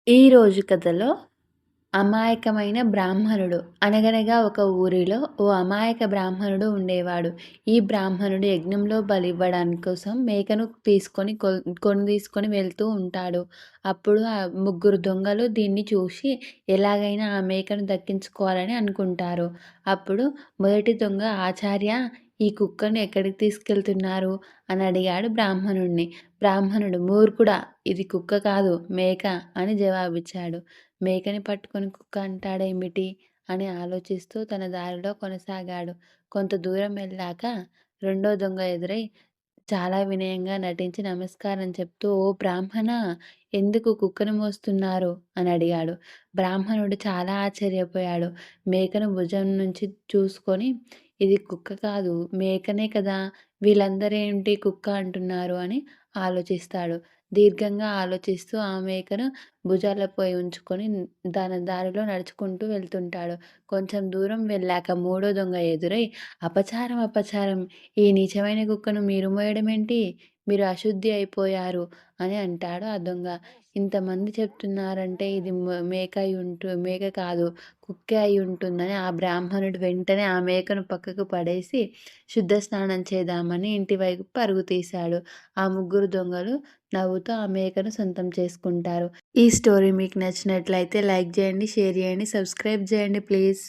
ఈరోజు కథలో అమాయకమైన బ్రాహ్మణుడు. అనగనగా ఒక ఊరిలో ఓ అమాయక బ్రాహ్మణుడు ఉండేవాడు. ఈ బ్రాహ్మణుడు యజ్ఞంలో బలివ్వడాని కోసం మేకను తీసుకొని కొని తీసుకొని వెళ్తూ ఉంటాడు. అప్పుడు ఆ ముగ్గురు దొంగలు దీన్ని చూసి ఎలాగైనా ఆ మేకను దక్కించుకోవాలని అనుకుంటారు. అప్పుడు మొదటి దొంగ "ఆచార్య, ఈ కుక్కను ఎక్కడికి తీసుకెళ్తున్నారు" అని అడిగాడు బ్రాహ్మణుడిని. బ్రాహ్మణుడు "మూర్ఖుడా! ఇది కుక్క కాదు, మేక" అని జవాబిచ్చాడు. మేకని పట్టుకొని కుక్క అంటాడేమిటి అని ఆలోచిస్తూ తన దారిలో కొనసాగాడు. కొంత దూరం వెళ్ళాక రెండో దొంగ ఎదురై చాలా వినయంగా నటించి నమస్కారం చెప్తూ "ఓ బ్రాహ్మణా! ఎందుకు కుక్కను మోస్తున్నారు" అని అడిగాడు. బ్రాహ్మణుడు చాలా ఆశ్చర్యపోయాడు. మేకను భుజం నుంచి చూసుకొని "ఇది కుక్క కాదు, మేకనే కదా! వీళ్ళందరేంటి కుక్క అంటున్నారు" అని ఆలోచిస్తాడు. దీర్ఘంగా ఆలోచిస్తూ ఆ మేకను భుజాలపై ఉంచుకొని తన దారిలో నడుచుకుంటూ వెళ్తుంటాడు. కొంచెం దూరం వెళ్ళాక మూడో దొంగ ఎదురై "అపచారం, అపచారం! ఈ నీచమైన కుక్కను మీరు మోయడమేంటి? మీరు అశుద్ధి అయిపోయారు" అని అంటాడు ఆ దొంగ. ఇంతమంది చెప్తున్నారంటే ఇది మేక కాదు, కుక్కే అయ్యుంటుందని ఆ బ్రాహ్మణుడు వెంటనే ఆ మేకను పక్కకు పడేసి శుద్ధ స్నానం చేద్దామని ఇంటి వైపు పరుగు తీశాడు. ఆ ముగ్గురు దొంగలు నవ్వుతూ ఆ మేకను సొంతం చేసుకుంటారు. ఈ స్టోరీ మీకు నచ్చినట్లయితే లైక్ చేయండి, షేర్ చేయండి, సబ్స్క్రైబ్ చేయండి ప్లీజ్.